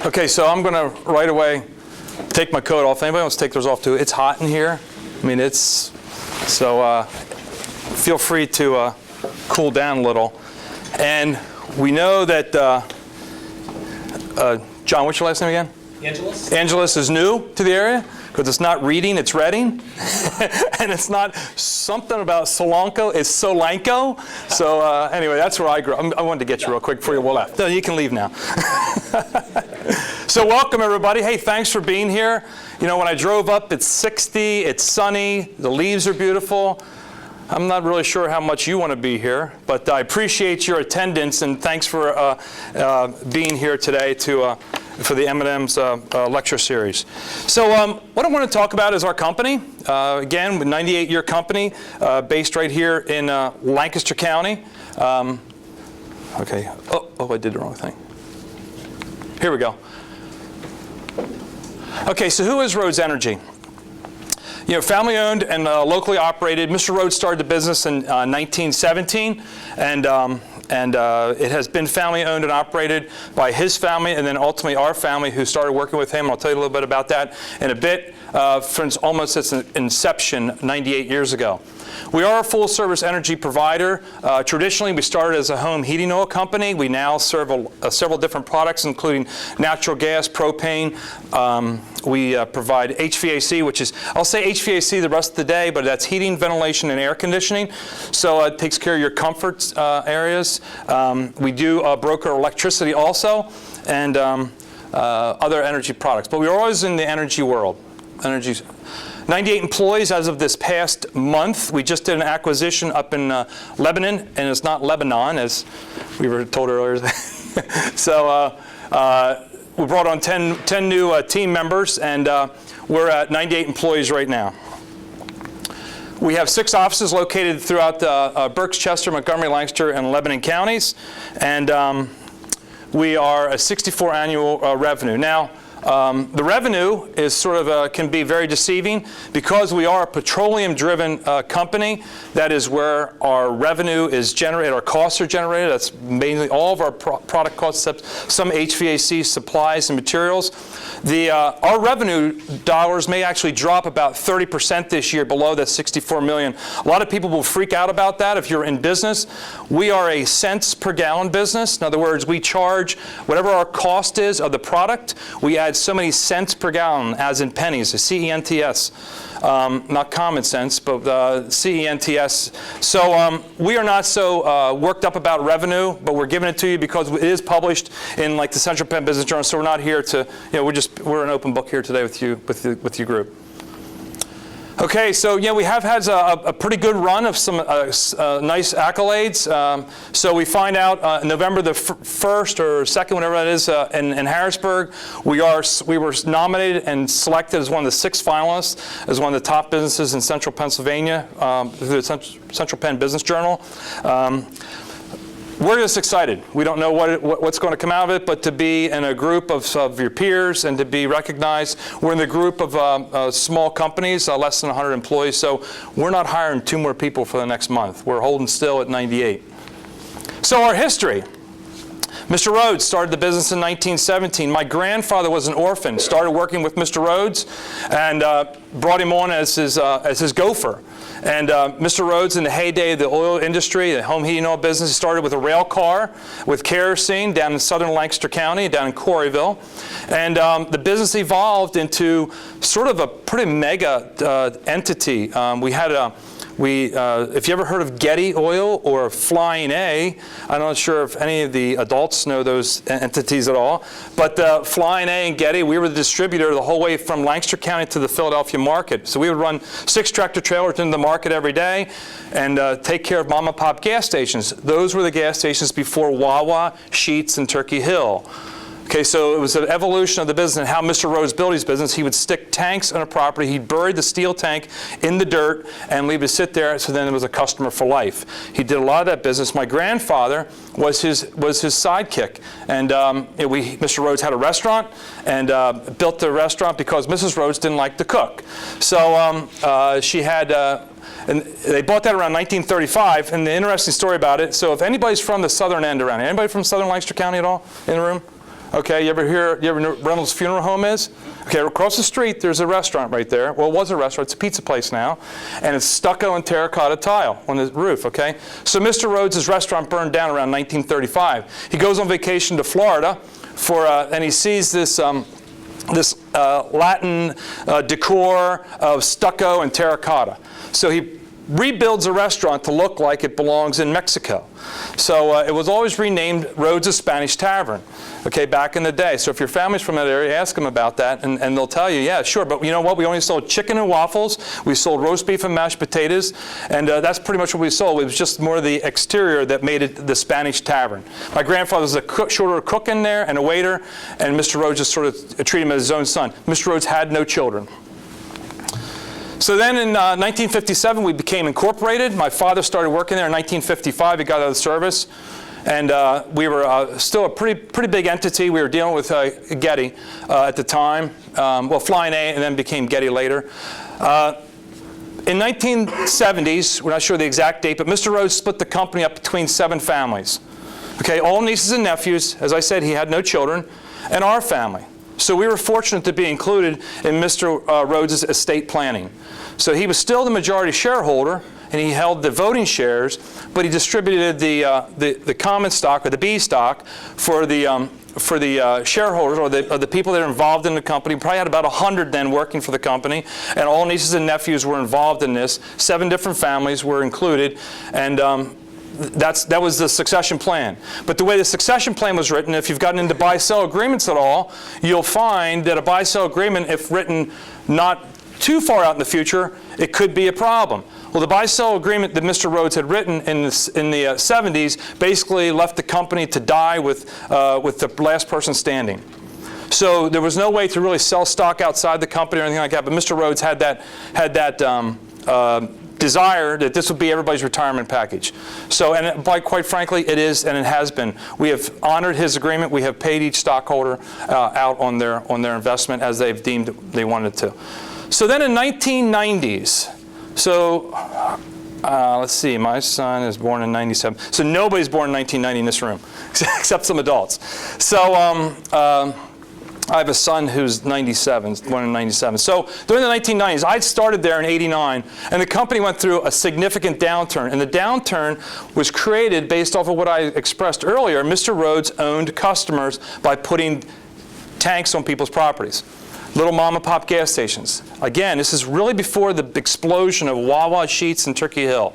Okay, so I'm going to right away take my coat off. Anybody wants to take theirs off too? It's hot in here. I mean, so feel free to cool down a little. And we know that, John, what's your last name again? Angeles. Angeles is new to the area because it's not Reading, it's Reading. And it's not something about Solanco, it's Solanco. So anyway, that's where I grew up. I wanted to get you real quick before you left. No, you can leave now. So welcome, everybody. Hey, thanks for being here. You know, when I drove up, it's 60, it's sunny, the leaves are beautiful. I'm not really sure how much you want to be here, but I appreciate your attendance, and thanks for being here today for the M&M's lecture series. So what I want to talk about is our company. Again, a 98-year company based right here in Lancaster County. Okay. Oh, I did the wrong thing. Here we go. Okay, so who is Rhodes Energy? You know, family owned and locally operated. Mr. Rhodes started the business in 1917, and it has been family owned and operated by his family, and then ultimately our family, who started working with him. I'll tell you a little bit about that in a bit. From almost its inception 98 years ago. We are a full-service energy provider. Traditionally, we started as a home heating oil company. We now serve several different products, including natural gas, propane. We provide HVAC, which is, I'll say HVAC the rest of the day, but that's heating, ventilation, and air conditioning. So it takes care of your comfort areas. We do broker electricity also, and other energy products. But we're always in the energy world. 98 employees as of this past month. We just did an acquisition up in Lebanon, and it's not Lebanon, as we were told earlier. So we brought on 10 new team members, and we're at 98 employees right now. We have 6 offices located throughout Berks, Chester, Montgomery, Lancaster, and Lebanon counties, and we are a 64 annual revenue. Now, the revenue is sort of can be very deceiving because we are a petroleum-driven company. That is where our revenue is generated, our costs are generated. That's mainly all of our product costs, except some HVAC supplies and materials. Our revenue dollars may actually drop about 30% this year below that 64 million. A lot of people will freak out about that if you're in business. We are a cents per gallon business. In other words, we charge whatever our cost is of the product. We add so many cents per gallon, as in pennies, C-E-N-T-S. Not common sense, but C-E-N-T-S. So we are not so worked up about revenue, but we're giving it to you because it is published in like the Central Penn Business Journal. So we're not here to, you know, we're an open book here today with you, with your group. Okay, so yeah, we have had a pretty good run of some nice accolades. So we find out November the 1st or 2nd, whatever that is, in Harrisburg, we were nominated and selected as one of the 6 finalists as one of the top businesses in Central Pennsylvania through the Central Penn Business Journal. We're just excited. We don't know what's going to come out of it, but to be in a group of your peers and to be recognized. We're in the group of small companies, less than 100 employees, so we're not hiring 2 more people for the next month. We're holding still at 98. So our history. Mr. Rhodes started the business in 1917. My grandfather was an orphan, started working with Mr. Rhodes, and brought him on as his gopher. And Mr. Rhodes, in the heyday of the oil industry, the home heating oil business, he started with a rail car with kerosene down in southern Lancaster County, down in Corryville. And the business evolved into sort of a pretty mega entity. If you ever heard of Getty Oil or Flying A, I'm not sure if any of the adults know those entities at all, but Flying A and Getty, we were the distributor the whole way from Lancaster County to the Philadelphia market. So we would run 6 tractor trailers into the market every day and take care of mom and pop gas stations. Those were the gas stations before Wawa, Sheetz, and Turkey Hill. Okay, so it was an evolution of the business and how Mr. Rhodes built his business. He would stick tanks on a property. He'd bury the steel tank in the dirt and leave it sit there, so then it was a customer for life. He did a lot of that business. My grandfather was his sidekick. And Mr. Rhodes had a restaurant and built the restaurant because Mrs. Rhodes didn't like to cook. So she had... and they bought that around 1935, and the interesting story about it, so if anybody's from the southern end around here, anybody from southern Lancaster County at all in the room? Okay, you ever know what Reynolds Funeral Home is? Okay, across the street, there's a restaurant right there. Well, it was a restaurant. It's a pizza place now. And it's stucco and terracotta tile on the roof, okay? So Mr. Rhodes' restaurant burned down around 1935. He goes on vacation to Florida and he sees this Latin decor of stucco and terracotta. So he rebuilds a restaurant to look like it belongs in Mexico. So it was always renamed Rhodes' Spanish Tavern, okay, back in the day. So if your family's from that area, ask them about that, and they'll tell you, yeah, sure. But you know what? We only sold chicken and waffles. We sold roast beef and mashed potatoes, and that's pretty much what we sold. It was just more the exterior that made it the Spanish Tavern. My grandfather was a short-order cook in there and a waiter, and Mr. Rhodes just sort of treated him as his own son. Mr. Rhodes had no children. So then in 1957, we became incorporated. My father started working there in 1955. He got out of the service. And we were still a pretty big entity. We were dealing with Getty at the time. Well, Flying A, and then became Getty later. In 1970s, we're not sure the exact date, but Mr. Rhodes split the company up between 7 families. Okay, all nieces and nephews. As I said, he had no children. And our family. So we were fortunate to be included in Mr. Rhodes' estate planning. So he was still the majority shareholder, and he held the voting shares, but he distributed the common stock or the B stock for the shareholders or the people that are involved in the company. We probably had about 100 then working for the company, and all nieces and nephews were involved in this. 7 different families were included, and that was the succession plan. But the way the succession plan was written, if you've gotten into buy-sell agreements at all, you'll find that a buy-sell agreement, if written not too far out in the future, it could be a problem. Well, the buy-sell agreement that Mr. Rhodes had written in the 70s basically left the company to die with the last person standing. So there was no way to really sell stock outside the company or anything like that. But Mr. Rhodes had that desire that this would be everybody's retirement package. So, and quite frankly, it is and it has been. We have honored his agreement. We have paid each stockholder out on their investment as they've deemed they wanted to. So then in 1990s, so let's see, my son is born in 97. So nobody's born in 1990 in this room, except some adults. So I have a son who's 97, born in 97. So during the 1990s, I started there in 89, and the company went through a significant downturn. And the downturn was created based off of what I expressed earlier. Mr. Rhodes owned customers by putting tanks on people's properties. Little mom and pop gas stations. Again, this is really before the explosion of Wawa Sheets and Turkey Hill.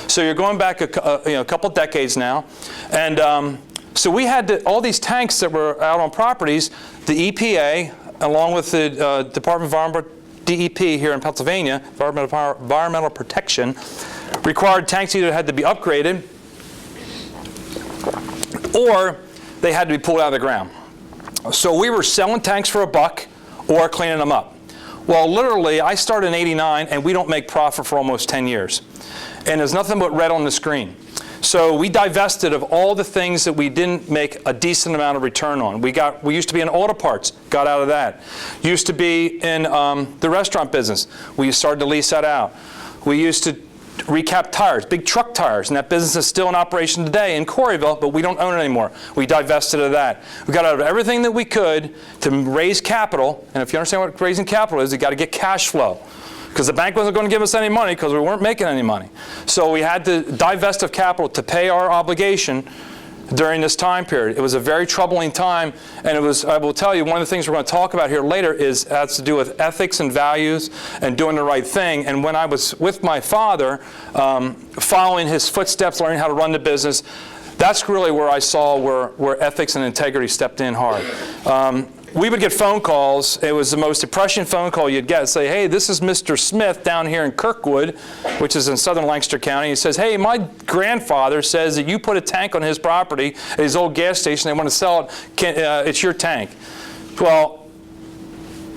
So you're going back a couple decades now. And so we had all these tanks that were out on properties. The EPA, along with the Department of Environmental, DEP here in Pennsylvania, Environmental Protection, required tanks either had to be upgraded or they had to be pulled out of the ground. So we were selling tanks for $1 or cleaning them up. Well, literally, I started in '89, and we don't make profit for almost 10 years. And there's nothing but red on the screen. So we divested of all the things that we didn't make a decent amount of return on. We used to be in auto parts, got out of that. Used to be in the restaurant business. We started to lease that out. We used to recap tires, big truck tires, and that business is still in operation today in Corryville, but we don't own it anymore. We divested of that. We got out of everything that we could to raise capital, and if you understand what raising capital is, you got to get cash flow. Because the bank wasn't going to give us any money because we weren't making any money. So we had to divest of capital to pay our obligation during this time period. It was a very troubling time, and it was, I will tell you, one of the things we're going to talk about here later has to do with ethics and values and doing the right thing. And when I was with my father, following his footsteps, learning how to run the business, that's really where I saw where ethics and integrity stepped in hard. We would get phone calls. It was the most depressing phone call you'd get. Say, hey, this is Mr. Smith down here in Kirkwood, which is in southern Lancaster County. He says, hey, my grandfather says that you put a tank on his property at his old gas station. They want to sell it. It's your tank. Well,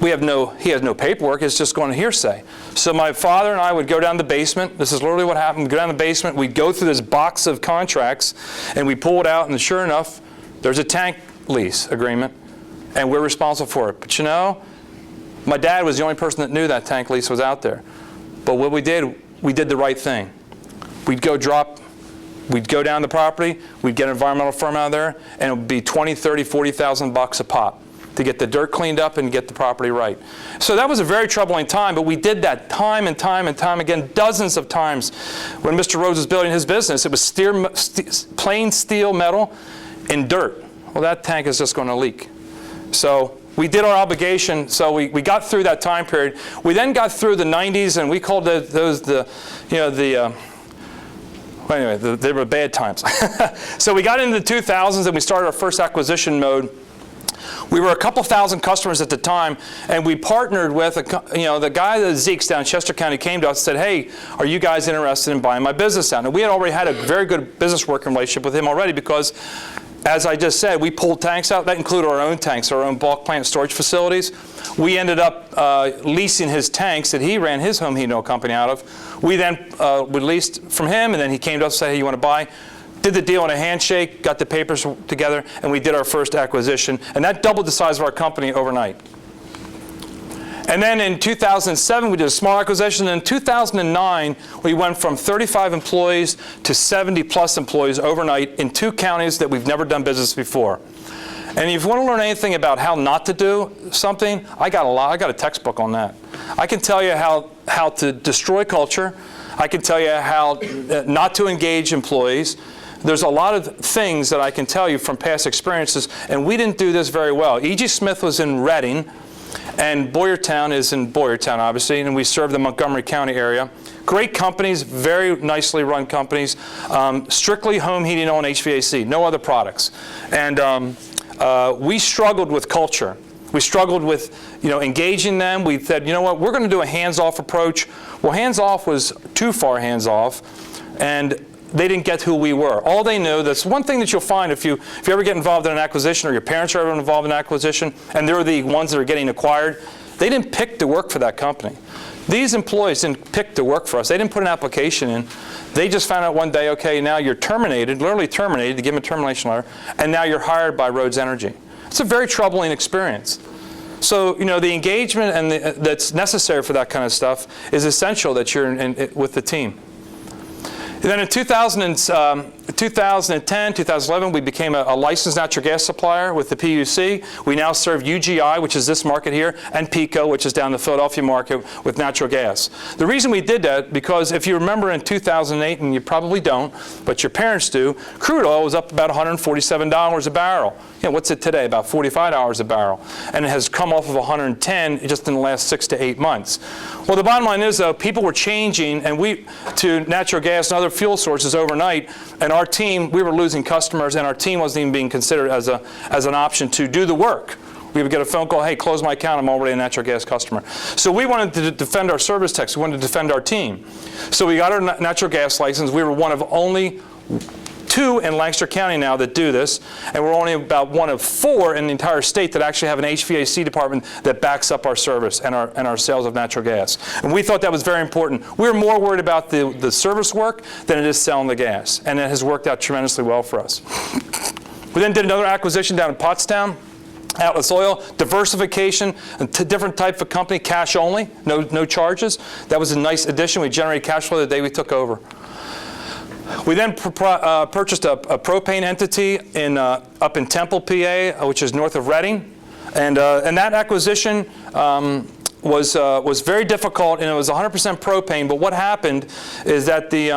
he has no paperwork. It's just going to hearsay. So my father and I would go down the basement. This is literally what happened. We'd go down the basement. We'd go through this box of contracts, and we pull it out, and sure enough, there's a tank lease agreement. And we're responsible for it. But you know, my dad was the only person that knew that tank lease was out there. But what we did the right thing. We'd go drop We'd go down the property, we'd get an environmental firm out of there, and it would be 20, 30, 40,000 bucks a pop to get the dirt cleaned up and get the property right. So that was a very troubling time, but we did that time and time and time again, dozens of times. When Mr. Rhodes was building his business, it was plain steel metal and dirt. Well, that tank is just going to leak. So we did our obligation, so we got through that time period. We then got through the 90s, and we called those they were bad times. So we got into the 2000s, and we started our first acquisition mode. We were a couple thousand customers at the time, and we partnered with the guy, the Zeke's down in Chester County, came to us and said, hey, are you guys interested in buying my business down? And we had already had a very good business working relationship with him already because, as I just said, we pulled tanks out. That included our own tanks, our own bulk plant storage facilities. We ended up leasing his tanks that he ran his home heating oil company out of. We then leased from him, and then he came to us and said, hey, you want to buy? Did the deal on a handshake, got the papers together, and we did our first acquisition. And that doubled the size of our company overnight. And then in 2007, we did a small acquisition. In 2009, we went from 35 employees to 70-plus employees overnight in 2 counties that we've never done business before. And if you want to learn anything about how not to do something, I got a textbook on that. I can tell you how to destroy culture. I can tell you how not to engage employees. There's a lot of things that I can tell you from past experiences, and we didn't do this very well. E.G. Smith was in Reading, and Boyertown is in Boyertown, obviously, and we serve the Montgomery County area. Great companies, very nicely run companies, strictly home heating, oil, and HVAC, no other products. And we struggled with culture. We struggled with engaging them. We said, you know what, we're going to do a hands-off approach. Well, hands-off was too far hands-off, and they didn't get who we were. All they knew, that's one thing that you'll find if you ever get involved in an acquisition, or your parents are ever involved in an acquisition, and they're the ones that are getting acquired, they didn't pick to work for that company. These employees didn't pick to work for us. They didn't put an application in. They just found out one day, okay, now you're terminated, literally terminated, to give them a termination letter, and now you're hired by Rhoads Energy. It's a very troubling experience. So, the engagement that's necessary for that kind of stuff is essential that you're with the team. And then in 2010, 2011, we became a licensed natural gas supplier with the PUC. We now serve UGI, which is this market here, and PECO, which is down the Philadelphia market with natural gas. The reason we did that, because if you remember in 2008, and you probably don't, but your parents do, crude oil was up about $147 a barrel. What's it today? About $45 a barrel. And it has come off of 110 just in the last 6 to 8 months. Well, the bottom line is, though, people were changing to natural gas and other fuel sources overnight, and our team, we were losing customers, and our team wasn't even being considered as an option to do the work. We would get a phone call, hey, close my account, I'm already a natural gas customer. So we wanted to defend our service techs, we wanted to defend our team. So we got our natural gas license. We were one of only 2 in Lancaster County now that do this, and we're only about one of 4 in the entire state that actually have an HVAC department that backs up our service and our sales of natural gas. And we thought that was very important. We were more worried about the service work than it is selling the gas, and it has worked out tremendously well for us. We then did another acquisition down in Pottstown, Atlas Oil, diversification, a different type of company, cash only, no charges. That was a nice addition. We generated cash flow the day we took over. We then purchased a propane entity up in Temple, PA, which is north of Reading, and that acquisition was very difficult, and it was 100% propane. But what happened is that they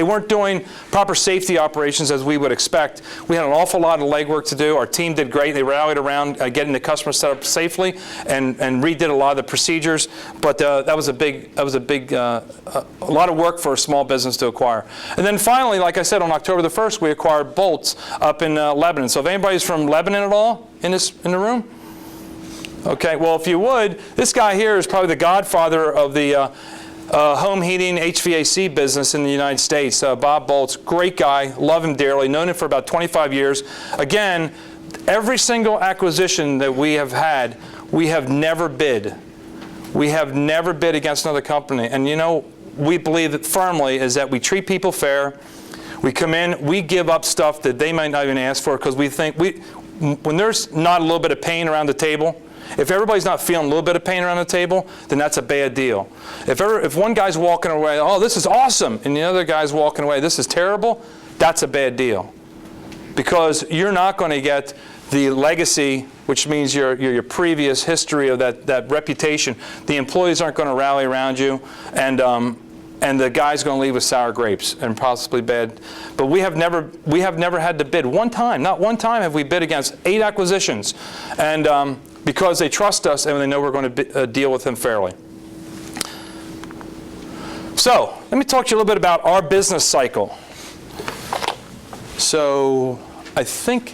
weren't doing proper safety operations as we would expect. We had an awful lot of legwork to do. Our team did great. They rallied around getting the customer set up safely and redid a lot of the procedures. But that was a lot of work for a small business to acquire. And then finally, like I said, on October the 1st, we acquired Bolts up in Lebanon. So if anybody's from Lebanon at all in the room? Okay, well, if you would, this guy here is probably the godfather of the home heating HVAC business in the United States. Bob Bolts, great guy, love him dearly, known him for about 25 years. Again, every single acquisition that we have had, we have never bid. We have never bid against another company. And we believe that firmly is that we treat people fair. We come in, we give up stuff that they might not even ask for, because we think when there's not a little bit of pain around the table, If everybody's not feeling a little bit of pain around the table, then that's a bad deal. If one guy's walking away, oh, this is awesome, and the other guy's walking away, this is terrible, that's a bad deal. Because you're not going to get the legacy, which means your previous history of that reputation. The employees aren't going to rally around you, and the guy's going to leave with sour grapes and possibly bad. But we have never had to bid one time. Not one time have we bid against 8 acquisitions, and because they trust us and they know we're going to deal with them fairly. So let me talk to you a little bit about our business cycle. So I think,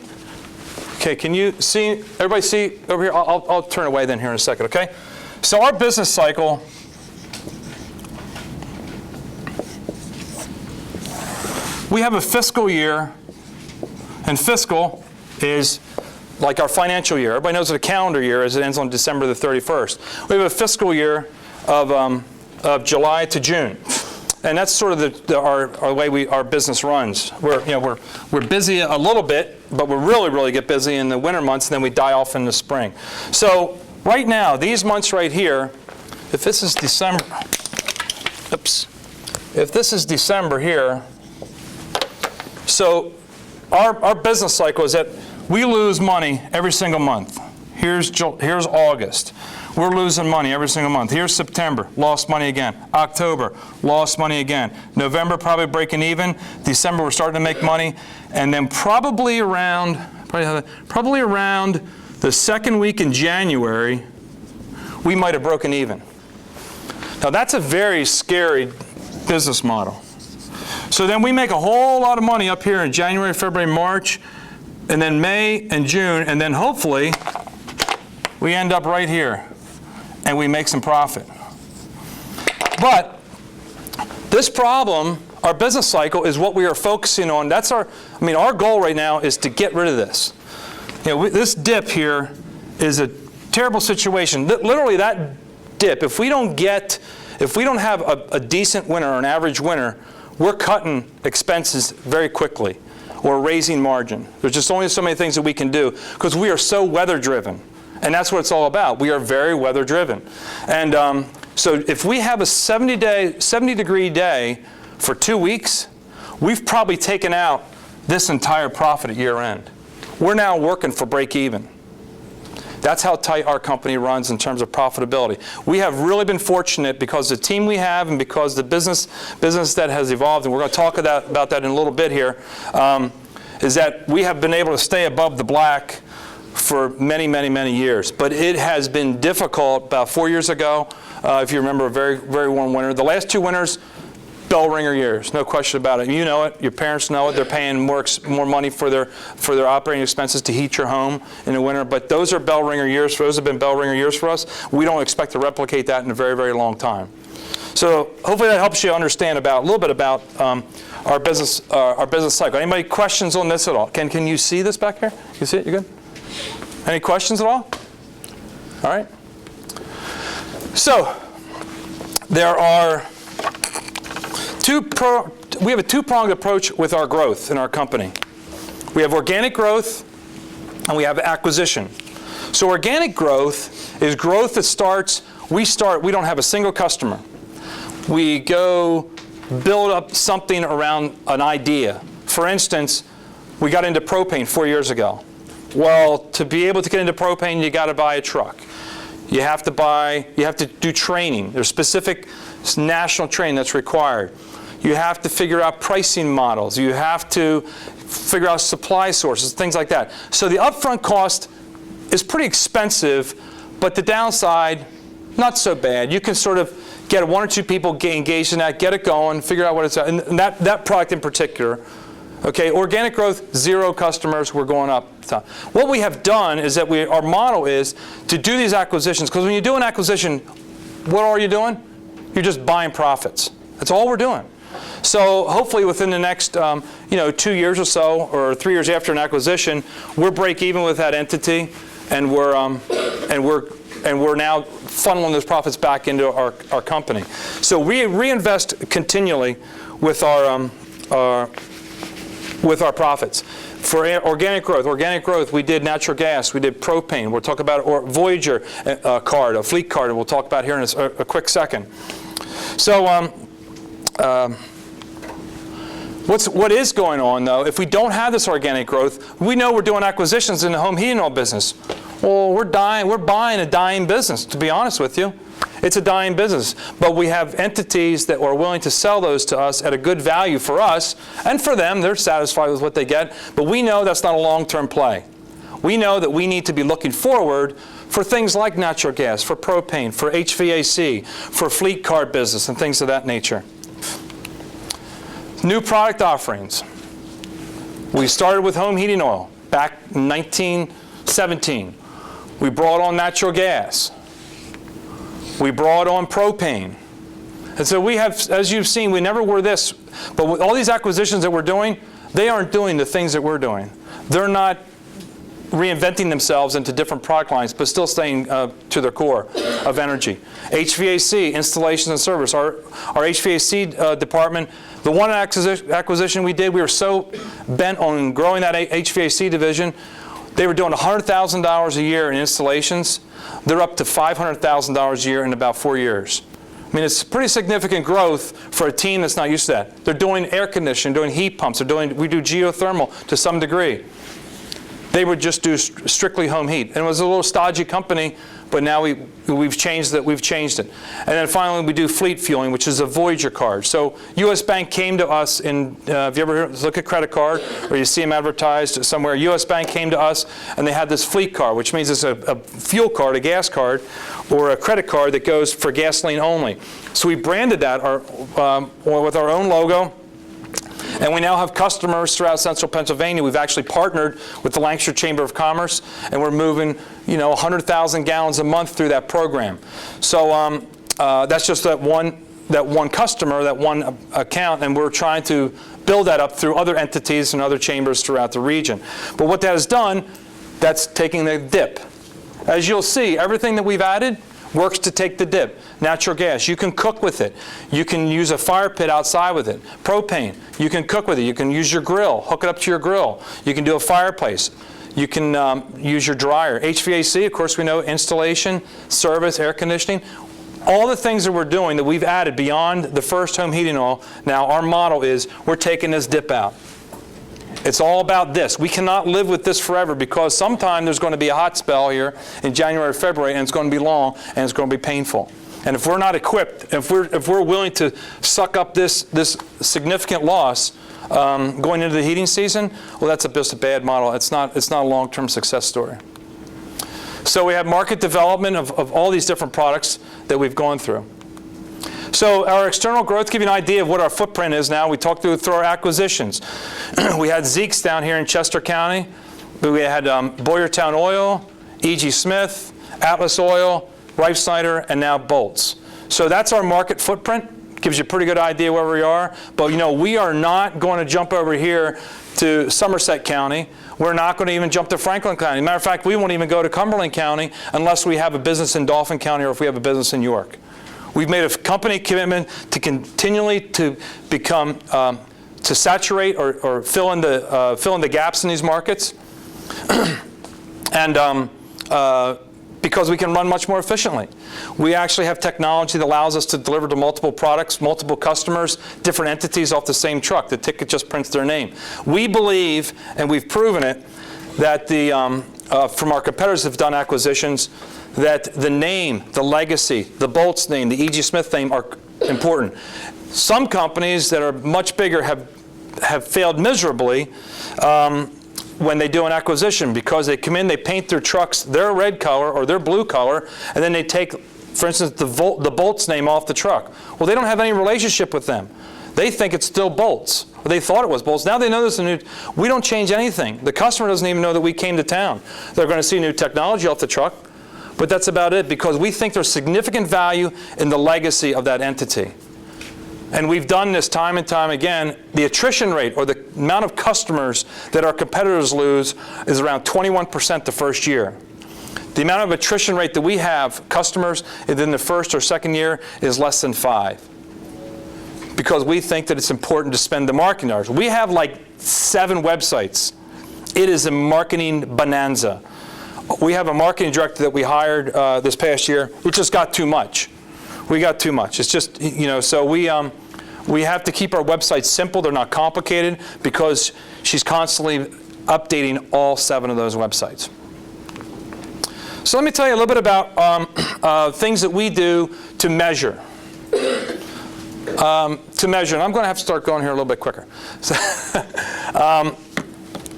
okay, can you see, everybody see over here? I'll turn away then here in a second, okay? So our business cycle, we have a fiscal year, and fiscal is like our financial year. Everybody knows what a calendar year is. It ends on December the 31st. We have a fiscal year of July to June. And that's sort of our way our business runs. We're busy a little bit, but we really get busy in the winter months, and then we die off in the spring. So right now, these months right here, if this is December, if this is December here, so our business cycle is that we lose money every single month. Here's August. We're losing money every single month. Here's September, lost money again. October, lost money again. November, probably breaking even. December, we're starting to make money. And then probably around the second week in January, we might have broken even. Now that's a very scary business model. So then we make a whole lot of money up here in January, February, March, and then May and June, and then hopefully we end up right here and we make some profit. But this problem, our business cycle, is what we are focusing on. That's our goal right now is to get rid of this. This dip here is a terrible situation. Literally that dip, if we don't have a decent winter or an average winter, we're cutting expenses very quickly or raising margin. There's just only so many things that we can do because we are so weather driven. And that's what it's all about. We are very weather driven. And so if we have a 70-degree day for 2 weeks, we've probably taken out this entire profit at year end. We're now working for break even. That's how tight our company runs in terms of profitability. We have really been fortunate because the team we have and because the business that has evolved, and we're going to talk about that in a little bit here, is that we have been able to stay above the black for many years. But it has been difficult. About 4 years ago, if you remember, a very warm winter. The last 2 winters, bell ringer years, no question about it. You know it. Your parents know it. They're paying more money for their operating expenses to heat your home in the winter. But those are bell ringer years. Those have been bell ringer years for us. We don't expect to replicate that in a very long time. So hopefully that helps you understand a little bit about our business cycle. Anybody questions on this at all? Can you see this back here? You see it? You good? Any questions at all? All right. So there are we have a two-pronged approach with our growth in our company. We have organic growth and we have acquisition. So organic growth is growth that we don't have a single customer. We go build up something around an idea. For instance, we got into propane 4 years ago. Well, to be able to get into propane, you got to buy a truck. You have to do training. There's specific national training that's required. You have to figure out pricing models. You have to figure out supply sources, things like that. So the upfront cost is pretty expensive, but the downside, not so bad. You can sort of get 1 or 2 people engaged in that, get it going, figure out what it's, and that product in particular. Okay, organic growth, 0 customers, we're going up. What we have done is that our model is to do these acquisitions, because when you do an acquisition, what are you doing? You're just buying profits. That's all we're doing. So hopefully within the next 2 years or so, or 3 years after an acquisition, we're break even with that entity, and we're now funneling those profits back into our company. So we reinvest continually with our with our profits. For organic growth, we did natural gas, we did propane. We'll talk about a Voyager card, a fleet card, and we'll talk about here in a quick second. So what is going on, though, if we don't have this organic growth, we know we're doing acquisitions in the home heating oil business. Well, we're buying a dying business, to be honest with you. It's a dying business. But we have entities that are willing to sell those to us at a good value for us, and for them, they're satisfied with what they get. But we know that's not a long-term play. We know that we need to be looking forward for things like natural gas, for propane, for HVAC, for fleet car business, and things of that nature. New product offerings. We started with home heating oil back in 1917. We brought on natural gas. We brought on propane. And so we have, as you've seen, we never were this, but with all these acquisitions that we're doing, they aren't doing the things that we're doing. They're not reinventing themselves into different product lines, but still staying to their core of energy. HVAC, installations and service. Our HVAC department, the one acquisition we did, we were so bent on growing that HVAC division. They were doing $100,000 a year in installations. They're up to $500,000 a year in about 4 years. I mean, it's pretty significant growth for a team that's not used to that. They're doing air conditioning, doing heat pumps, we do geothermal to some degree. They would just do strictly home heat. And it was a little stodgy company, but now we've changed it. And then finally, we do fleet fueling, which is a Voyager card. So U.S. Bank came to us if you ever look at credit card or you see them advertised somewhere, U.S. Bank came to us and they had this fleet card, which means it's a fuel card, a gas card, or a credit card that goes for gasoline only. So we branded that with our own logo. And we now have customers throughout central Pennsylvania. We've actually partnered with the Lancashire Chamber of Commerce, and we're moving 100,000 gallons a month through that program. So that's just that one customer, that one account, and we're trying to build that up through other entities and other chambers throughout the region. But what that has done, that's taking the dip. As you'll see, everything that we've added works to take the dip. Natural gas, you can cook with it. You can use a fire pit outside with it. Propane, you can cook with it. You can use your grill, hook it up to your grill. You can do a fireplace. You can use your dryer. HVAC, of course we know, installation, service, air conditioning. All the things that we're doing that we've added beyond the first home heating oil, now our model is we're taking this dip out. It's all about this. We cannot live with this forever because sometime there's going to be a hot spell here in January or February, and it's going to be long and it's going to be painful. And if we're not equipped, if we're willing to suck up this significant loss going into the heating season, well, that's just a bad model. It's not a long-term success story. So we have market development of all these different products that we've gone through. So our external growth, to give you an idea of what our footprint is now, we talked through our acquisitions. We had Zeke's down here in Chester County. We had Boyertown Oil, E.G. Smith, Atlas Oil, Rife Snyder, and now Bolts. So that's our market footprint. Gives you a pretty good idea where we are. But we are not going to jump over here to Somerset County. We're not going to even jump to Franklin County. Matter of fact, we won't even go to Cumberland County unless we have a business in Dauphin County or if we have a business in York. We've made a company commitment to continually to become, to saturate or fill in the gaps in these markets, and because we can run much more efficiently. We actually have technology that allows us to deliver to multiple products, multiple customers, different entities off the same truck. The ticket just prints their name. We believe, and we've proven it, that from our competitors have done acquisitions, that the name, the legacy, the Bolts name, the E.G. Smith name are important. Some companies that are much bigger have failed miserably when they do an acquisition because they come in, they paint their trucks their red color or their blue color, and then they take, for instance, the Bolts name off the truck. Well, they don't have any relationship with them. They think it's still Bolts. Or they thought it was Bolts. Now they know this is new. We don't change anything. The customer doesn't even know that we came to town. They're going to see new technology off the truck. But that's about it because we think there's significant value in the legacy of that entity. And we've done this time and time again. The attrition rate, or the amount of customers that our competitors lose, is around 21% the first year. The amount of attrition rate that we have, customers within the first or second year, is less than 5%. because we think that it's important to spend the marketing dollars. We have like 7 websites. It is a marketing bonanza. We have a marketing director that we hired this past year. We just got too much. We got too much. It's just, so we have to keep our websites simple. They're not complicated because she's constantly updating all 7 of those websites. So let me tell you a little bit about things that we do to measure. And I'm going to have to start going here a little bit quicker. So,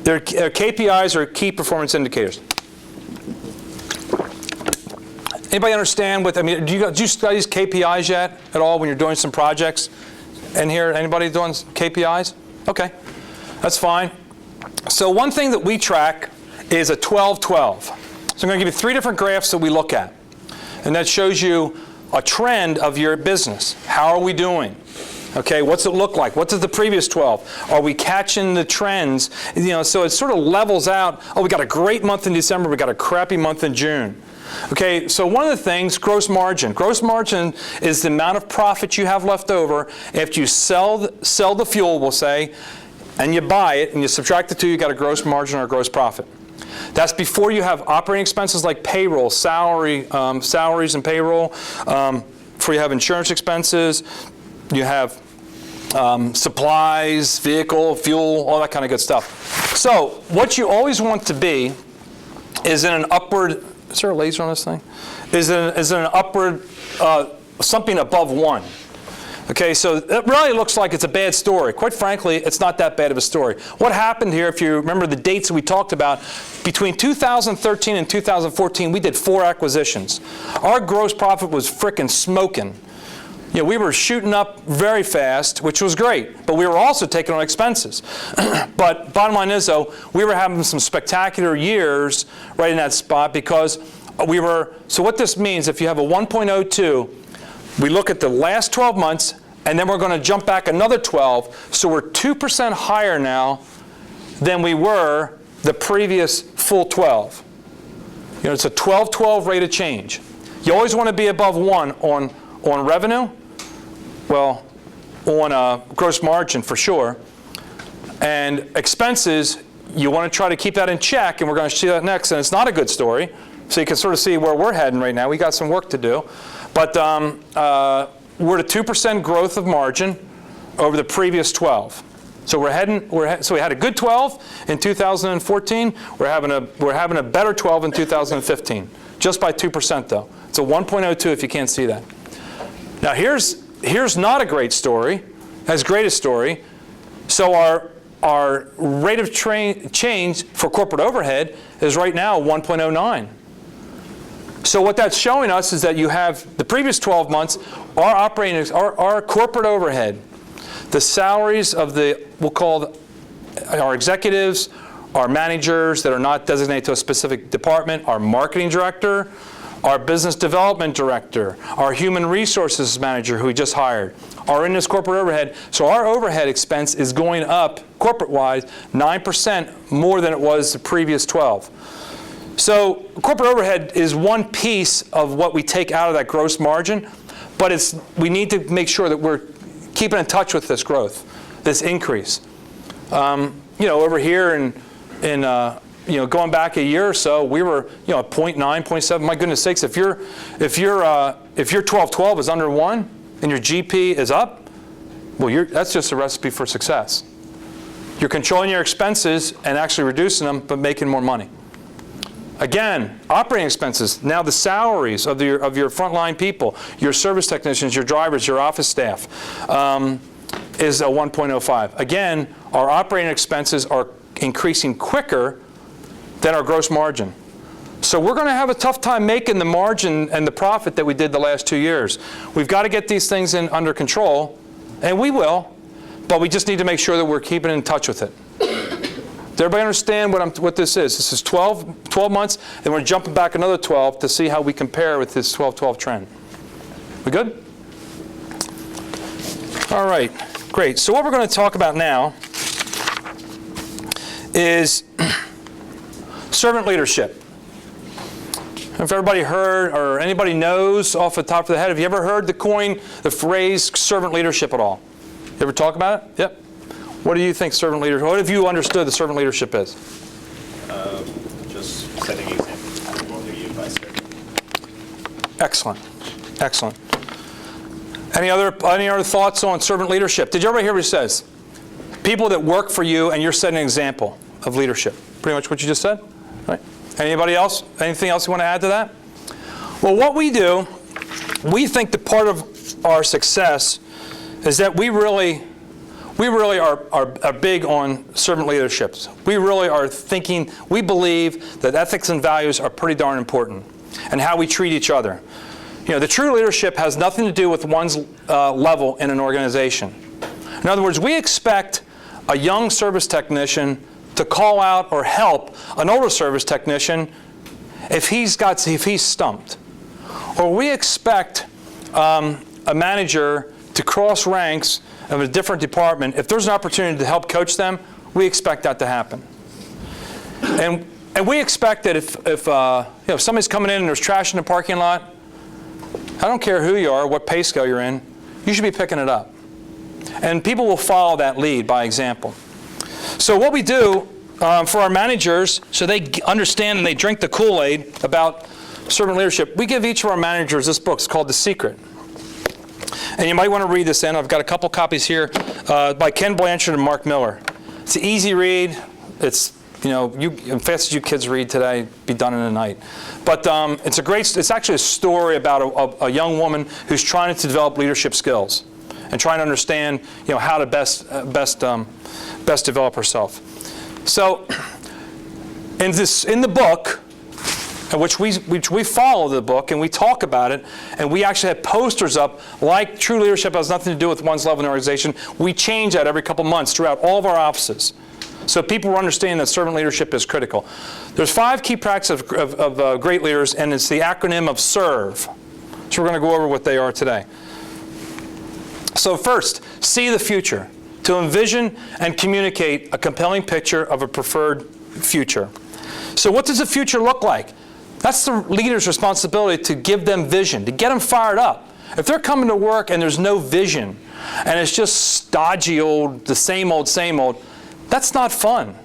their KPIs are key performance indicators. Anybody understand what, do you study KPIs yet at all when you're doing some projects? In here, anybody doing KPIs? Okay, that's fine. So one thing that we track is a 12-12. So I'm going to give you 3 different graphs that we look at. And that shows you a trend of your business. How are we doing? Okay, what's it look like? What does the previous 12? Are we catching the trends? So it sort of levels out. Oh, we got a great month in December. We got a crappy month in June. Okay, so one of the things, gross margin. Gross margin is the amount of profit you have left over after you sell the fuel, we'll say, and you buy it, and you subtract the 2, you got a gross margin or a gross profit. That's before you have operating expenses like payroll, salaries and payroll. Before you have insurance expenses, you have supplies, vehicle, fuel, all that kind of good stuff. So what you always want to be is in an upward. Is there a laser on this thing? Is in an upward, something above 1. Okay, so it really looks like it's a bad story. Quite frankly, it's not that bad of a story. What happened here, if you remember the dates that we talked about, between 2013 and 2014, we did 4 acquisitions. Our gross profit was frickin' smoking. We were shooting up very fast, which was great, but we were also taking on expenses. But bottom line is, though, we were having some spectacular years right in that spot because we were, so what this means, if you have a 1.02, we look at the last 12 months, and then we're going to jump back another 12, so we're 2% higher now than we were the previous full 12. It's a 12-12 rate of change. You always want to be above 1 on revenue. Well, on gross margin for sure. And expenses, you want to try to keep that in check, and we're going to see that next. And it's not a good story, so you can sort of see where we're heading right now. We got some work to do. But we're at a 2% growth of margin over the previous 12. So so we had a good 12 in 2014. We're having a better 12 in 2015, just by 2% though. It's a 1.02 if you can't see that. Now here's not a great story, as great a story. So our rate of change for corporate overhead is right now 1.09. So what that's showing us is that you have the previous 12 months, our corporate overhead, the salaries of we'll call our executives, our managers that are not designated to a specific department, our marketing director, our business development director, our human resources manager who we just hired, are in this corporate overhead. So our overhead expense is going up, corporate-wise, 9% more than it was the previous 12. So corporate overhead is one piece of what we take out of that gross margin, but we need to make sure that we're keeping in touch with this growth, this increase. Over here in going back a year or so, we were at 0.9, 0.7. My goodness sakes, if your 12-12 is under 1 and your GP is up, well, that's just a recipe for success. You're controlling your expenses and actually reducing them, but making more money. Again, operating expenses. Now the salaries of your frontline people, your service technicians, your drivers, your office staff, is a 1.05. Again, our operating expenses are increasing quicker than our gross margin. So we're going to have a tough time making the margin and the profit that we did the last 2 years. We've got to get these things under control, and we will, but we just need to make sure that we're keeping in touch with it. Does everybody understand what this is? This is 12 months, and we're jumping back another 12 to see how we compare with this 12-12 trend. We good? All right, great. So what we're going to talk about now is servant leadership. If everybody heard or anybody knows off the top of the head, have you ever heard the phrase servant leadership at all? You ever talk about it? Yep. What do you think servant leadership, what have you understood that servant leadership is? Just setting examples for the youth by serving. Excellent. Excellent. Any other thoughts on servant leadership? Did you ever hear what he says? People that work for you and you're setting an example of leadership. Pretty much what you just said? Right. Anybody else? Anything else you want to add to that? Well, what we do, we think that part of our success is that we really are big on servant leaderships. We really are thinking, we believe that ethics and values are pretty darn important, and how we treat each other. You know, the true leadership has nothing to do with one's level in an organization. In other words, we expect a young service technician to call out or help an older service technician if he's stumped. Or we expect a manager to cross ranks of a different department. If there's an opportunity to help coach them, we expect that to happen. And we expect that if somebody's coming in and there's trash in the parking lot, I don't care who you are, what pay scale you're in, you should be picking it up. And people will follow that lead by example. So what we do for our managers, so they understand and they drink the Kool-Aid about servant leadership, we give each of our managers this book. It's called The Secret. And you might want to read this in. I've got a couple copies here by Ken Blanchard and Mark Miller. It's an easy read. It's, as fast as you kids read today, be done in a night. But it's actually a story about a young woman who's trying to develop leadership skills and trying to understand, how to best develop herself. So, in the book, which we follow the book and we talk about it, and we actually have posters up like true leadership has nothing to do with one's level in the organization. We change that every couple months throughout all of our offices, so people understand that servant leadership is critical. There's 5 key practices of great leaders, and it's the acronym of SERVE. So we're going to go over what they are today. So first, see the future. To envision and communicate a compelling picture of a preferred future. So what does the future look like? That's the leader's responsibility, to give them vision, to get them fired up. If they're coming to work and there's no vision, and it's just stodgy old, the same old, that's not fun.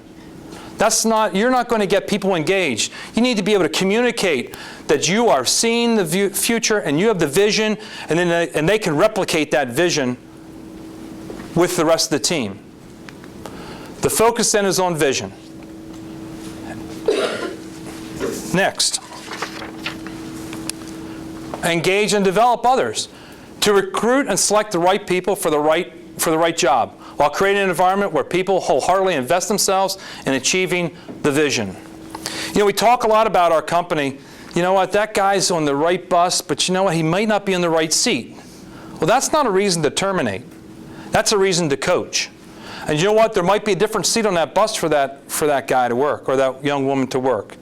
You're not going to get people engaged. You need to be able to communicate that you are seeing the future and you have the vision, and then they can replicate that vision with the rest of the team. The focus then is on vision. Next, engage and develop others. To recruit and select the right people for the right job, while creating an environment where people wholeheartedly invest themselves in achieving the vision. We talk a lot about our company. You know what, that guy's on the right bus, but you know what, he might not be in the right seat. Well, that's not a reason to terminate. That's a reason to coach. And you know what, there might be a different seat on that bus for that guy to work, or that young woman to work.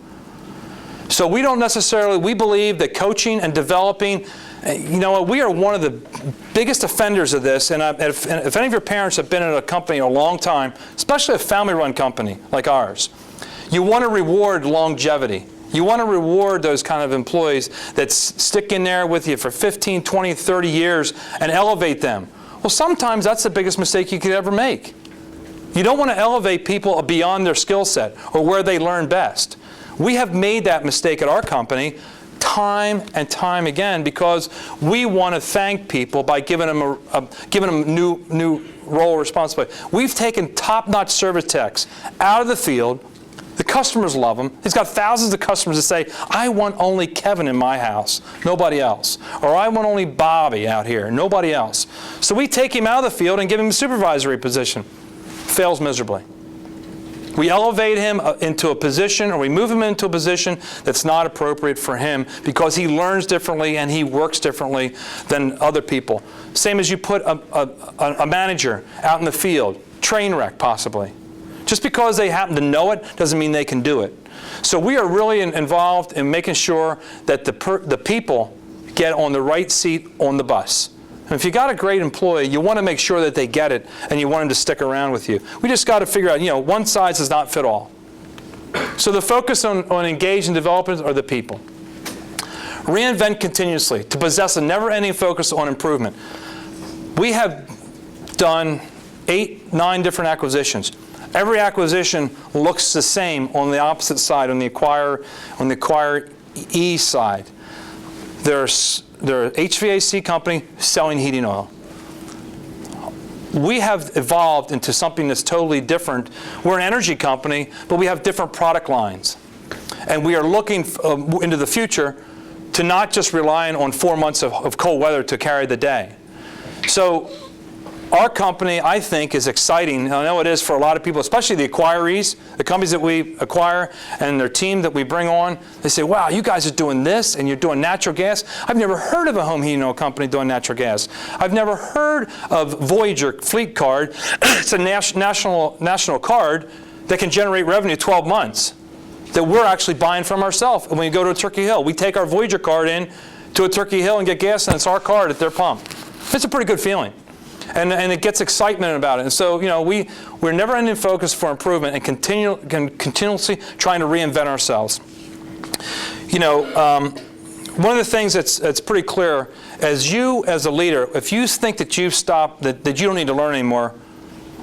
So we believe that coaching and developing, we are one of the biggest offenders of this. And if any of your parents have been in a company a long time, especially a family-run company like ours, you want to reward longevity. You want to reward those kind of employees that stick in there with you for 15, 20, 30 years and elevate them. Well, sometimes that's the biggest mistake you could ever make. You don't want to elevate people beyond their skill set or where they learn best. We have made that mistake at our company time and time again, because we want to thank people by giving them new role responsibility. We've taken top-notch service techs out of the field. The customers love them. He's got thousands of customers that say, I want only Kevin in my house, nobody else. Or I want only Bobby out here, nobody else. So we take him out of the field and give him a supervisory position. Fails miserably. We elevate him into a position, or we move him into a position that's not appropriate for him, because he learns differently and he works differently than other people. Same as you put a manager out in the field, train wreck possibly. Just because they happen to know it doesn't mean they can do it. So we are really involved in making sure that the people get on the right seat on the bus. And if you got a great employee, you want to make sure that they get it, and you want them to stick around with you. We just got to figure out, one size does not fit all. So the focus on engage and development are the people. Reinvent continuously, to possess a never-ending focus on improvement. We have done 8, 9 different acquisitions. Every acquisition looks the same on the opposite side, on the acquiree side. They're an HVAC company selling heating oil. We have evolved into something that's totally different. We're an energy company, but we have different product lines. And we are looking into the future to not just relying on 4 months of cold weather to carry the day. So our company, I think, is exciting. I know it is for a lot of people, especially the acquirees, the companies that we acquire and their team that we bring on. They say, wow, you guys are doing this and you're doing natural gas. I've never heard of a home heating oil company doing natural gas. I've never heard of Voyager Fleet Card. It's a national card that can generate revenue 12 months that we're actually buying from ourselves. And when we go to a Turkey Hill, we take our Voyager card in to a Turkey Hill and get gas, and it's our card at their pump. It's a pretty good feeling. And it gets excitement about it. And so, you know, we're never ending focus for improvement and continuously trying to reinvent ourselves. You know, one of the things that's pretty clear, as a leader, if you think that you've stopped, that you don't need to learn anymore,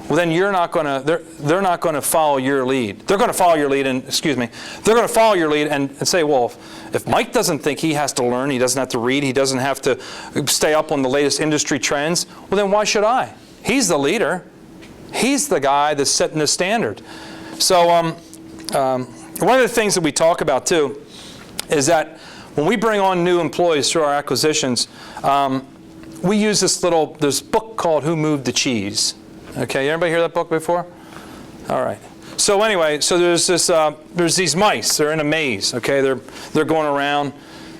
well, then you're not going to, they're not going to follow your lead. They're going to follow your lead, and they're going to follow your lead and say, well, if Mike doesn't think he has to learn, he doesn't have to read, he doesn't have to stay up on the latest industry trends, well, then why should I? He's the leader. He's the guy that's setting the standard. So one of the things that we talk about, too, is that when we bring on new employees through our acquisitions, we use this book called Who Moved the Cheese? Okay, everybody hear that book before? All right. So anyway, so there's these mice. They're in a maze. Okay, they're going around,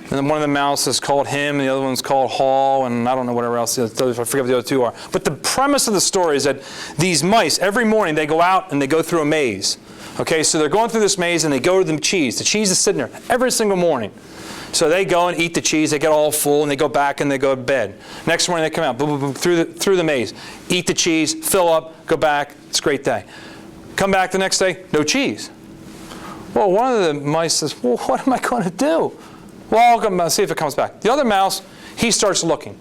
and then one of the mouse is called Him, and the other one's called Hall, and I don't know whatever else. I forget what the other two are. But the premise of the story is that these mice, every morning, they go out and they go through a maze. Okay, so they're going through this maze, and they go to the cheese. The cheese is sitting there every single morning. So they go and eat the cheese, they get all full, and they go back and they go to bed. Next morning they come out, boom, boom, boom, through the maze, eat the cheese, fill up, go back, it's a great day. Come back the next day, no cheese. Well, one of the mice says, well, what am I going to do? Well, I'll go see if it comes back. The other mouse, he starts looking.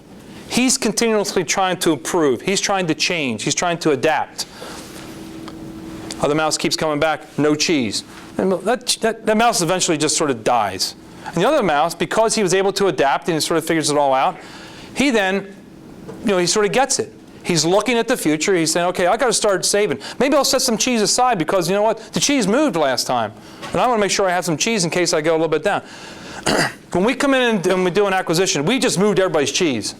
He's continuously trying to improve. He's trying to change. He's trying to adapt. Other mouse keeps coming back, no cheese. And that mouse eventually just sort of dies. And the other mouse, because he was able to adapt and he sort of figures it all out, he then, he sort of gets it. He's looking at the future. He's saying, okay, I got to start saving. Maybe I'll set some cheese aside because, you know what, the cheese moved last time. And I want to make sure I have some cheese in case I go a little bit down. When we come in and we do an acquisition, we just moved everybody's cheese.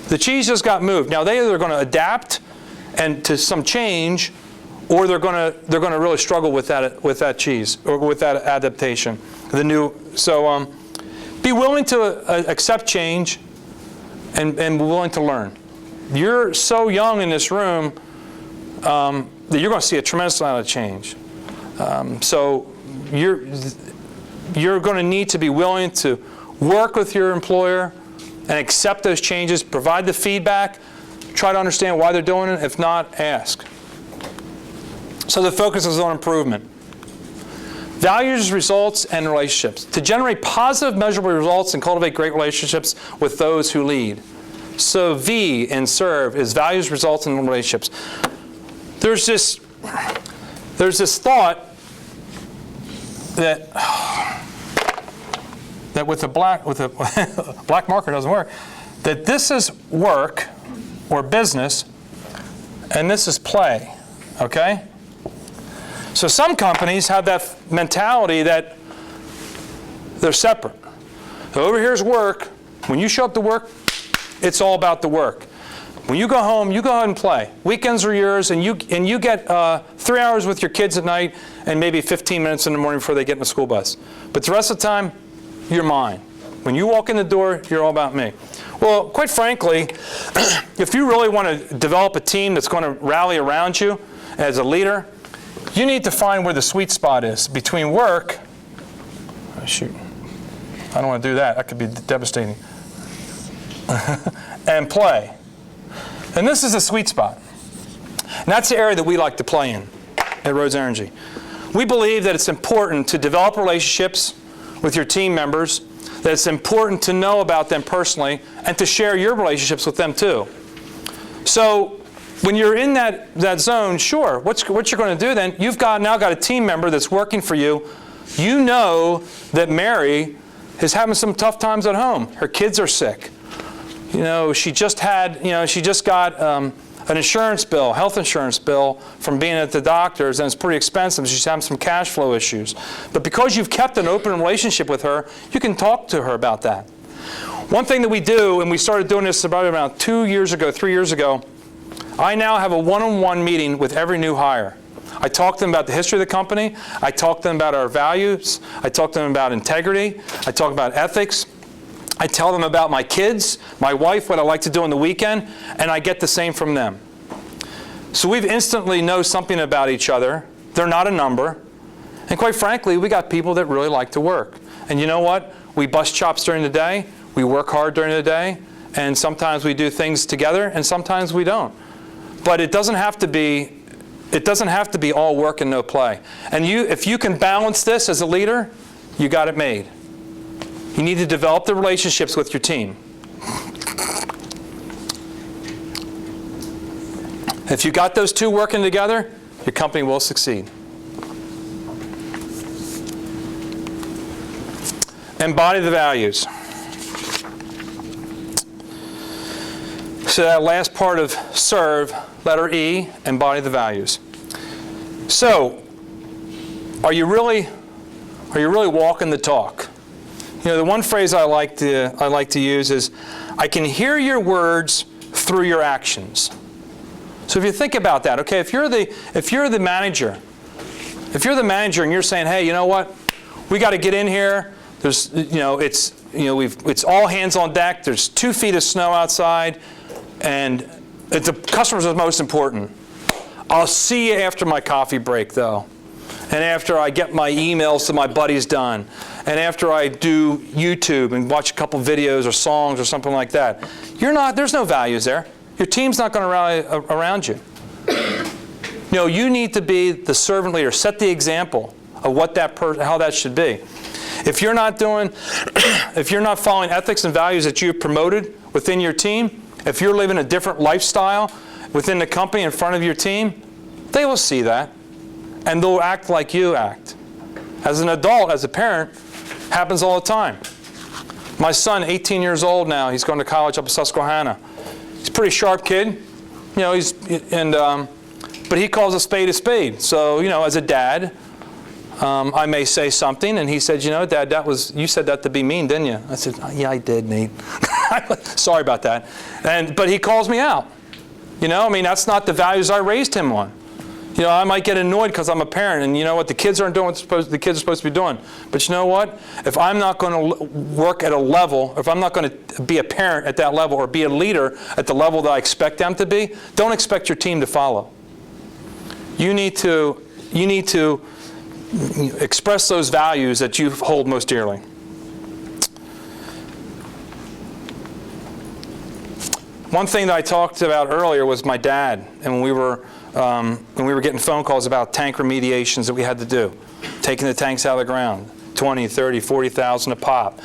The cheese just got moved. Now, they either going to adapt and to some change, or they're going to really struggle with that cheese or with that adaptation. So be willing to accept change and be willing to learn. You're so young in this room that you're going to see a tremendous amount of change. So you're going to need to be willing to work with your employer and accept those changes, provide the feedback, try to understand why they're doing it. If not, ask. So the focus is on improvement. Values, results, and relationships. To generate positive, measurable results and cultivate great relationships with those who lead. So V in serve is values, results, and relationships. There's this thought that with a black marker doesn't work. That this is work or business, and this is play. Okay? So some companies have that mentality that they're separate. So over here's work. When you show up to work, it's all about the work. When you go home, you go ahead and play. Weekends are yours, and you get 3 hours with your kids at night and maybe 15 minutes in the morning before they get in the school bus. But the rest of the time, you're mine. When you walk in the door, you're all about me. Well, quite frankly, if you really want to develop a team that's going to rally around you as a leader, you need to find where the sweet spot is between work. Oh, shoot. I don't want to do that. That could be devastating. And play. And this is a sweet spot. And that's the area that we like to play in at Rhoads Energy. We believe that it's important to develop relationships with your team members, that it's important to know about them personally, and to share your relationships with them too. So when you're in that zone, sure, what you're going to do then, you've now got a team member that's working for you. You know that Mary is having some tough times at home. Her kids are sick. She just got an insurance bill, health insurance bill, from being at the doctor's, and it's pretty expensive. She's having some cash flow issues. But because you've kept an open relationship with her, you can talk to her about that. One thing that we do, and we started doing this about 3 years ago, I now have a one-on-one meeting with every new hire. I talk to them about the history of the company. I talk to them about our values. I talk to them about integrity. I talk about ethics. I tell them about my kids, my wife, what I like to do on the weekend, and I get the same from them. So we've instantly know something about each other. They're not a number. And quite frankly, we got people that really like to work. And you know what? We bust chops during the day. We work hard during the day. And sometimes we do things together, and sometimes we don't. But it doesn't have to be all work and no play. And if you can balance this as a leader, you got it made. You need to develop the relationships with your team. If you got those two working together, your company will succeed. Embody the values. So that last part of serve, letter E, embody the values. So, are you really walking the talk? The one phrase I like to use is, I can hear your words through your actions. So if you think about that, okay, if you're the manager and you're saying, hey, you know what, we got to get in here. There's, it's all hands on deck. There's 2 feet of snow outside, and the customers are most important. I'll see you after my coffee break, though. And after I get my emails to my buddies done, and after I do YouTube and watch a couple videos or songs or something like that, there's no values there. Your team's not going to rally around you. You need to be the servant leader. Set the example of how that should be. If you're not following ethics and values that you've promoted within your team, if you're living a different lifestyle within the company in front of your team, they will see that. And they'll act like you act. As an adult, as a parent, happens all the time. My son, 18 years old now, he's going to college up in Susquehanna. He's a pretty sharp kid, but he calls a spade. So, as a dad, I may say something, and he said, Dad, you said that to be mean, didn't you? I said, yeah, I did, Nate. Sorry about that. But he calls me out. That's not the values I raised him on. I might get annoyed because I'm a parent, and you know what? The kids aren't doing what the kids are supposed to be doing. But you know what? If I'm not going to work at a level, if I'm not going to be a parent at that level or be a leader at the level that I expect them to be, don't expect your team to follow. You need to express those values that you hold most dearly. One thing that I talked about earlier was my dad, and when we were getting phone calls about tank remediations that we had to do, taking the tanks out of the ground, 20, 30, 40,000 a pop.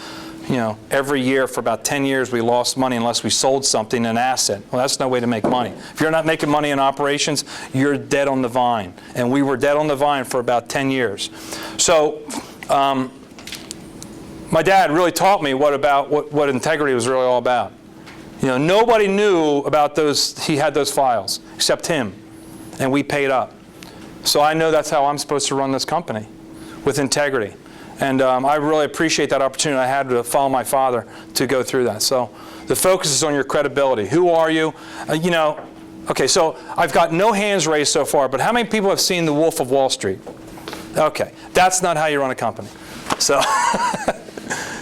Every year for about 10 years we lost money unless we sold something, an asset. Well, that's no way to make money. If you're not making money in operations, you're dead on the vine. And we were dead on the vine for about 10 years. So my dad really taught me what integrity was really all about. Nobody knew about those. He had those files except him, and we paid up. So I know that's how I'm supposed to run this company, with integrity. And I really appreciate that opportunity I had to follow my father to go through that. So the focus is on your credibility. Who are you? Okay, so I've got no hands raised so far, but how many people have seen The Wolf of Wall Street? Okay, that's not how you run a company. So,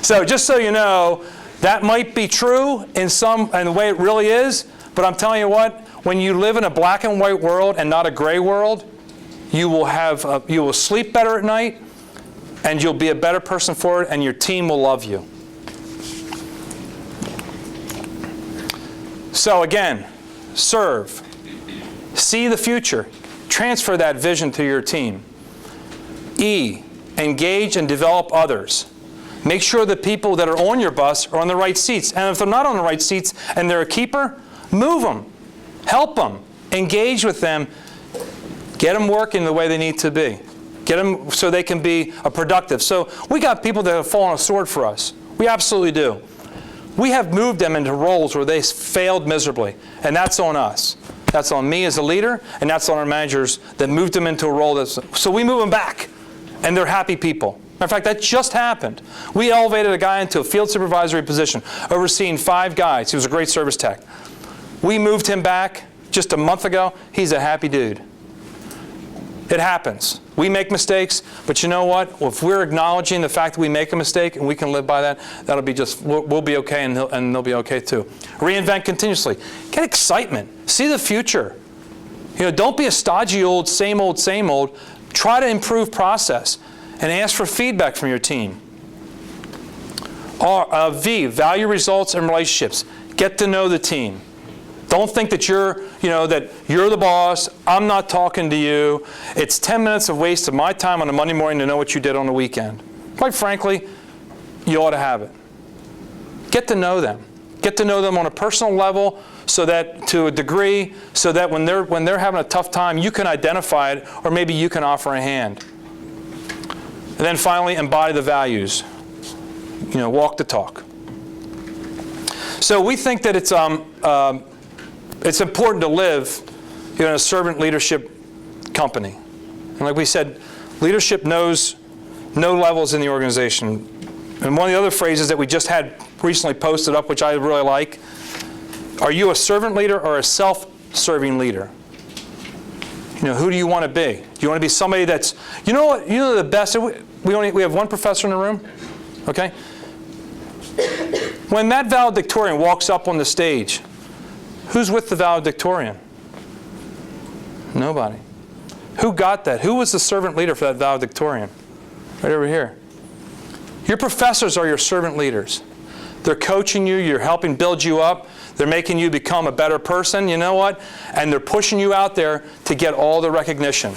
so just so you know, that might be true in the way it really is, but I'm telling you what, when you live in a black and white world and not a gray world, you will sleep better at night, and you'll be a better person for it, and your team will love you. So again, serve. See the future. Transfer that vision to your team. E, engage and develop others. Make sure the people that are on your bus are on the right seats. And if they're not on the right seats and they're a keeper, move them. Help them. Engage with them. Get them working the way they need to be. Get them so they can be productive. So we got people that have fallen on a sword for us. We absolutely do. We have moved them into roles where they failed miserably, and that's on us. That's on me as a leader, and that's on our managers that moved them into a role that's... So we move them back, and they're happy people. Matter of fact, that just happened. We elevated a guy into a field supervisory position, overseeing 5 guys. He was a great service tech. We moved him back just a month ago. He's a happy dude. It happens. We make mistakes, but you know what? If we're acknowledging the fact that we make a mistake and we can live by that, that'll be just, we'll be okay, and they'll be okay too. Reinvent continuously. Get excitement. See the future. You know, don't be a stodgy old, same old, same old. Try to improve process and ask for feedback from your team. V, value results and relationships. Get to know the team. Don't think that you're the boss. I'm not talking to you. It's 10 minutes of waste of my time on a Monday morning to know what you did on the weekend. Quite frankly, you ought to have it. Get to know them. Get to know them on a personal level, so that to a degree, so that when they're having a tough time, you can identify it, or maybe you can offer a hand. And then finally, embody the values. You know, walk the talk. So we think that it's important to live in a servant leadership company. And like we said, leadership knows no levels in the organization. And one of the other phrases that we just had recently posted up, which I really like, are you a servant leader or a self-serving leader? You know, who do you want to be? Do you want to be somebody that's, you know what, you know the best, we have one professor in the room, okay? When that valedictorian walks up on the stage, who's with the valedictorian? Nobody. Who got that? Who was the servant leader for that valedictorian? Right over here. Your professors are your servant leaders. They're coaching you, you're helping build you up, they're making you become a better person, you know what? And they're pushing you out there to get all the recognition.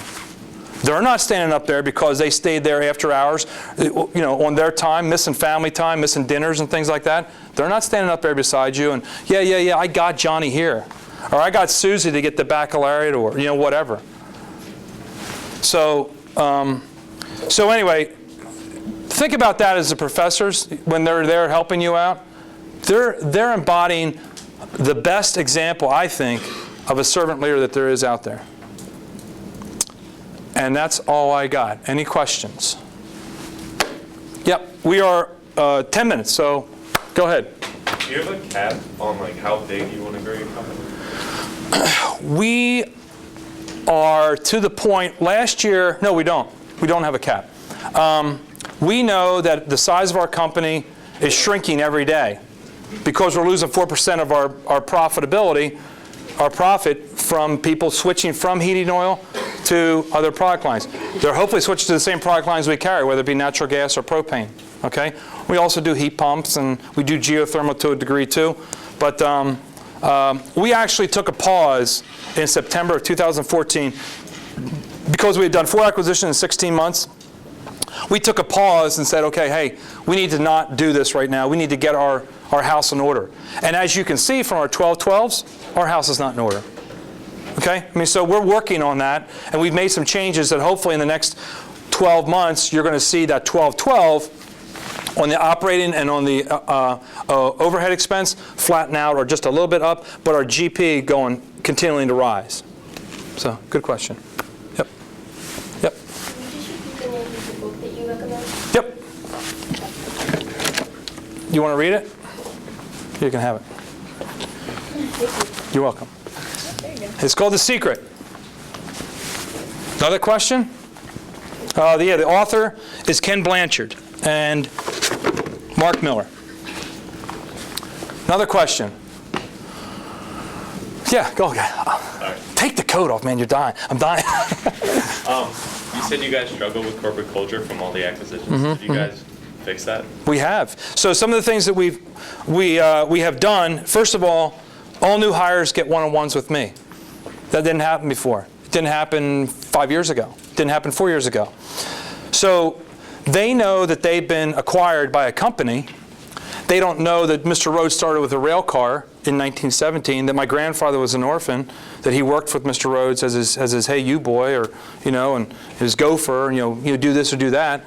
They're not standing up there because they stayed there after hours, you know, on their time, missing family time, missing dinners and things like that. They're not standing up there beside you and, yeah, I got Johnny here. Or I got Susie to get the baccalaureate, or, you know, whatever. So anyway, think about that as the professors, when they're there helping you out. They're embodying the best example, I think, of a servant leader that there is out there. And that's all I got. Any questions? Yep, we are 10 minutes, so go ahead. Do you have a cap on like how big you want to grow your company? We are to the point, last year, no, we don't. We don't have a cap. We know that the size of our company is shrinking every day because we're losing 4% of our profitability, our profit, from people switching from heating oil to other product lines. They're hopefully switching to the same product lines we carry, whether it be natural gas or propane. Okay? We also do heat pumps, and we do geothermal to a degree too. But we actually took a pause in September of 2014 because we had done 4 acquisitions in 16 months. We took a pause and said, okay, hey, we need to not do this right now. We need to get our house in order. And as you can see from our 12-12s, our house is not in order. Okay? I mean, so we're working on that, and we've made some changes that hopefully in the next 12 months, you're going to see that 12-12 on the operating and on the overhead expense flatten out or just a little bit up, but our GP continuing to rise. So, good question. Yep. Yep. Can you just repeat the name of the book that you recommend? Yep. You want to read it? You can have it. You're welcome. There you go. It's called The Secret. Another question? The author is Ken Blanchard and Mark Miller. Another question. Yeah, go ahead. Take the coat off, man. You're dying. I'm dying. You said you guys struggle with corporate culture from all the acquisitions. Did you guys fix that? We have. So some of the things that we have done, first of all new hires get one-on-ones with me. That didn't happen before. It didn't happen 5 years ago. It didn't happen 4 years ago. So they know that they've been acquired by a company. They don't know that Mr. Rhodes started with a rail car in 1917 that my grandfather was an orphan, that he worked with Mr. Rhodes as his hey you boy, or and his gopher, you do this or do that.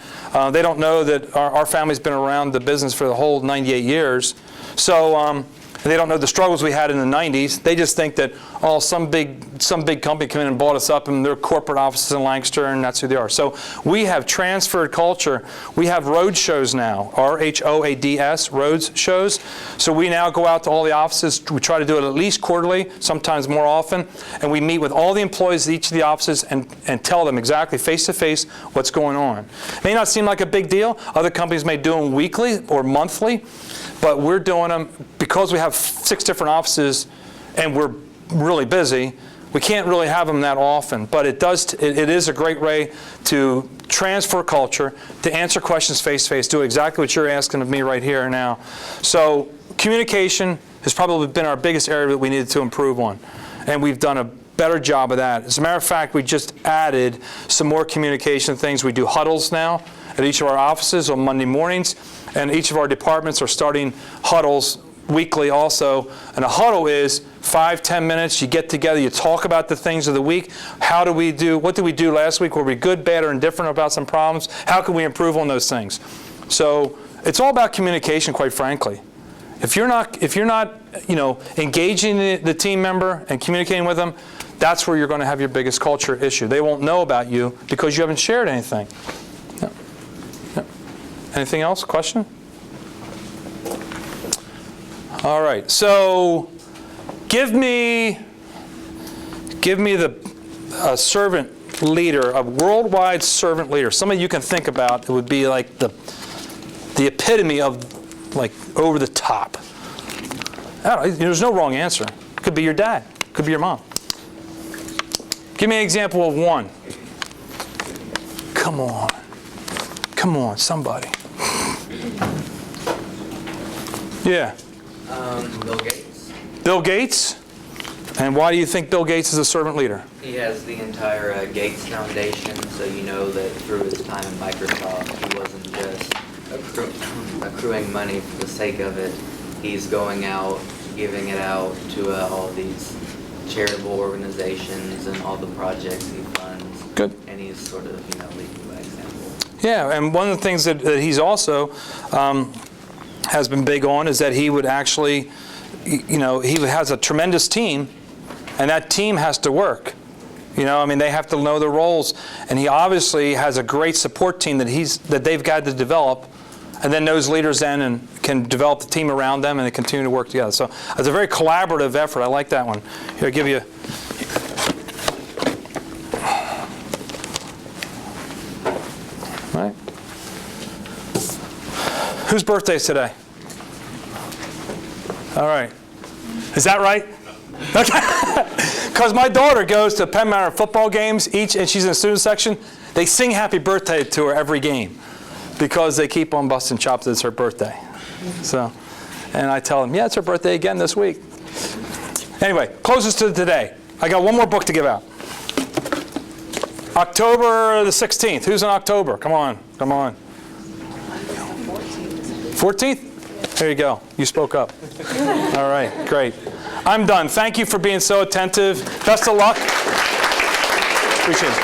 They don't know that our family's been around the business for the whole 98 years. So they don't know the struggles we had in the 90s. They just think that some big company came in and bought us up, and their corporate offices in Lancaster, and that's who they are. So we have transferred culture. We have Rhoads shows now, R-H-O-A-D-S, Rhoads shows. So we now go out to all the offices. We try to do it at least quarterly, sometimes more often, and we meet with all the employees at each of the offices and tell them exactly face-to-face what's going on. It may not seem like a big deal. Other companies may do them weekly or monthly, but we're doing them because we have 6 different offices and we're really busy. We can't really have them that often, but it is a great way to transfer culture, to answer questions face-to-face, do exactly what you're asking of me right here and now. So communication has probably been our biggest area that we needed to improve on, and we've done a better job of that. As a matter of fact, we just added some more communication things. We do huddles now at each of our offices on Monday mornings, and each of our departments are starting huddles weekly also. And a huddle is 5-10 minutes. You get together, you talk about the things of the week. What did we do last week? Were we good, bad, or indifferent about some problems? How can we improve on those things? So it's all about communication, quite frankly. If you're not engaging the team member and communicating with them, that's where you're going to have your biggest culture issue. They won't know about you because you haven't shared anything. No. No. Anything else? Question? All right. So give me a servant leader, a worldwide servant leader. Somebody you can think about. It would be like the epitome of like over the top. I don't know, there's no wrong answer. It could be your dad. It could be your mom. Give me an example of one. Come on. Come on, somebody. Yeah. Bill Gates. Bill Gates? And why do you think Bill Gates is a servant leader? He has the entire Gates Foundation, so you know that through his time in Microsoft, he wasn't just accruing money for the sake of it. He's going out, giving it out to all these charitable organizations and all the projects he funds. Good. And he's sort of, leading by example. Yeah, and one of the things that he's also has been big on is that he would actually, he has a tremendous team, and that team has to work. They have to know their roles, and he obviously has a great support team that they've got to develop, and then those leaders then and can develop the team around them, and they continue to work together. So it's a very collaborative effort. I like that one. Here, I'll give you. All right. Whose birthday is today? All right. Is that right? Okay. Because my daughter goes to Penn Manor football games and she's in the student section. They sing happy birthday to her every game because they keep on busting chops that it's her birthday. So, and I tell them, yeah, it's her birthday again this week. Anyway, closest to today. I got one more book to give out. October the 16th. Who's in October? Come on. 14th? There you go. You spoke up. All right, great. I'm done. Thank you for being so attentive. Best of luck. Appreciate it.